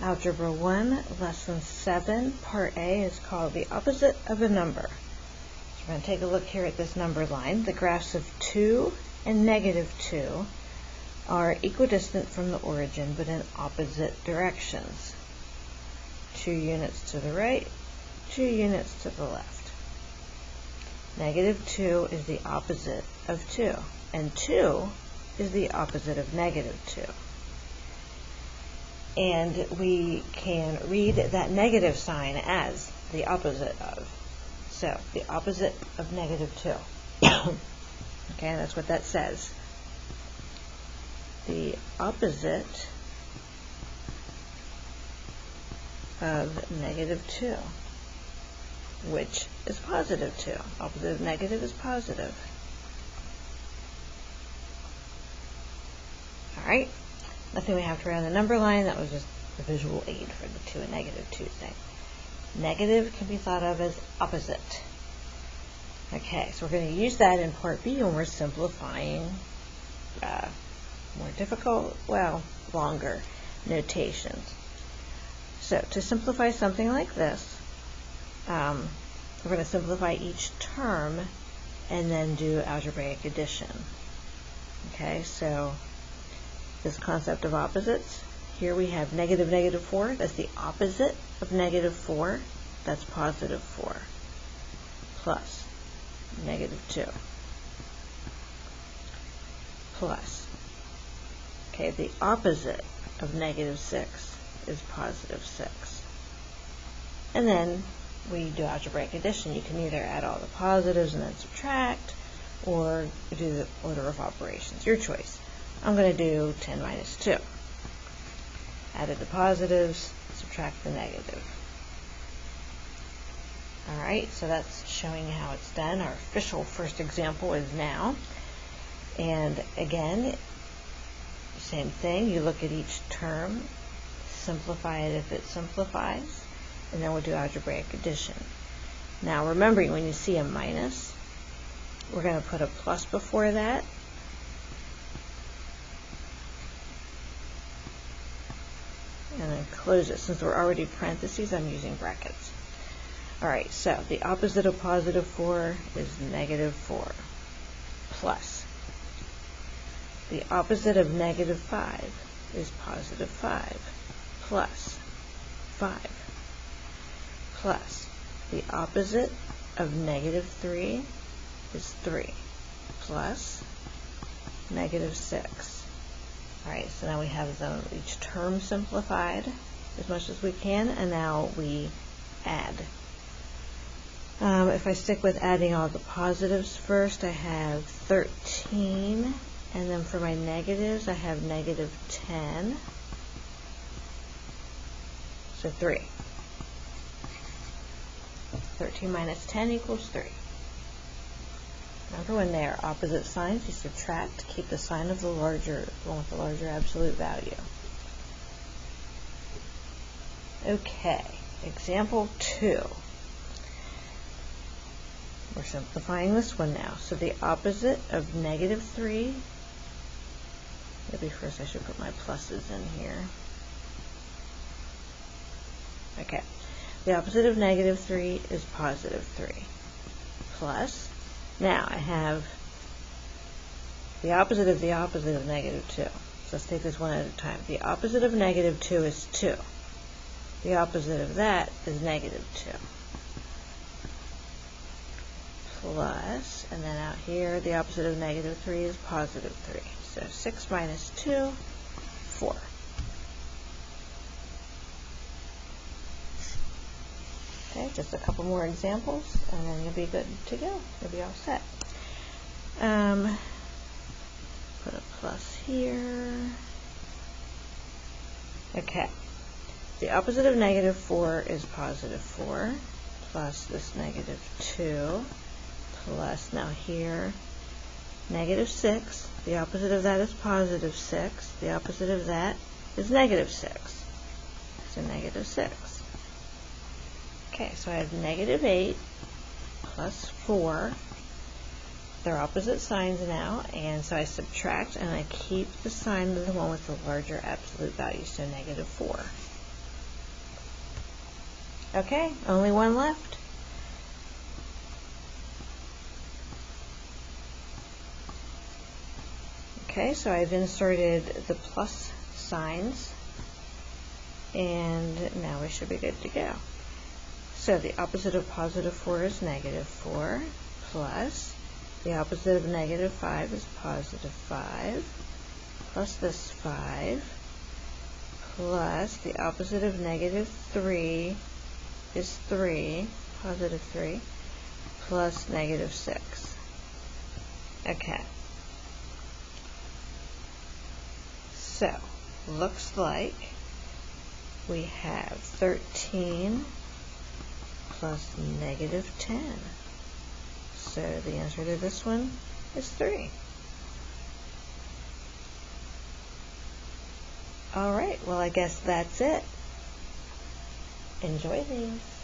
Algebra 1, Lesson 7, Part A is called the opposite of a number. So we're going to take a look here at this number line. The graphs of 2 and negative 2 are equidistant from the origin, but in opposite directions. 2 units to the right, 2 units to the left. Negative 2 is the opposite of 2, and 2 is the opposite of negative 2. And we can read that negative sign as the opposite of. So, the opposite of negative 2. Okay, that's what that says. The opposite of negative 2, which is positive 2. Opposite of negative is positive. Alright. Nothing we have to write on the number line. That was just a visual aid for the 2 and negative 2 thing. Negative can be thought of as opposite. Okay, so we're going to use that in Part B when we're simplifying more difficult, longer notations. So to simplify something like this, we're going to simplify each term and then do algebraic addition. Okay, so this concept of opposites. Here we have negative 4. That's the opposite of negative 4. That's positive 4. Plus negative 2. Plus. Okay, the opposite of negative 6 is positive 6. And then we do algebraic addition. You can either add all the positives and then subtract, or do the order of operations. Your choice. I'm going to do 10 minus 2. Added the positives, subtract the negative. Alright, so that's showing how it's done. Our official first example is now. And again, same thing. You look at each term, simplify it if it simplifies, and then we'll do algebraic addition. Now remembering, when you see a minus, we're going to put a plus before that. And then close it. Since we're already parentheses, I'm using brackets. Alright, so the opposite of positive 4 is negative 4. Plus. The opposite of negative 5 is positive 5. Plus. 5. Plus. The opposite of negative 3 is 3. Plus. Negative 6. Alright, so now we have each term simplified as much as we can, and now we add. If I stick with adding all the positives first, I have 13, and then for my negatives, I have negative 10, so 3. 13 minus 10 equals 3. Remember, when they are opposite signs, you subtract, keep the sign of the larger one with the larger absolute value. Okay, example 2. We're simplifying this one now. So the opposite of negative 3, maybe first I should put my pluses in here. Okay, the opposite of negative 3 is positive 3. Plus, now I have the opposite of negative 2. So let's take this one at a time. The opposite of negative 2 is 2. The opposite of that is negative 2. Plus, and then out here, the opposite of negative 3 is positive 3. So 6 minus 2, 4. Okay, just a couple more examples, and then you'll be good to go. You'll be all set. Put a plus here. Okay. The opposite of negative 4 is positive 4, plus this negative 2, plus now here, negative 6. The opposite of that is positive 6. The opposite of that is negative 6. So negative 6. Okay, so I have negative 8 plus 4. They're opposite signs now, and so I subtract and I keep the sign of the one with the larger absolute value, so negative 4. Okay, only one left. Okay, so I've inserted the plus signs, and now we should be good to go. So the opposite of positive 4 is negative 4, plus the opposite of negative 5 is positive 5, plus this 5, plus the opposite of negative 3 is 3, positive 3, plus negative 6. Okay. So, looks like we have 13 plus negative 10. So the answer to this one is 3. All right, well, I guess that's it. Enjoy these.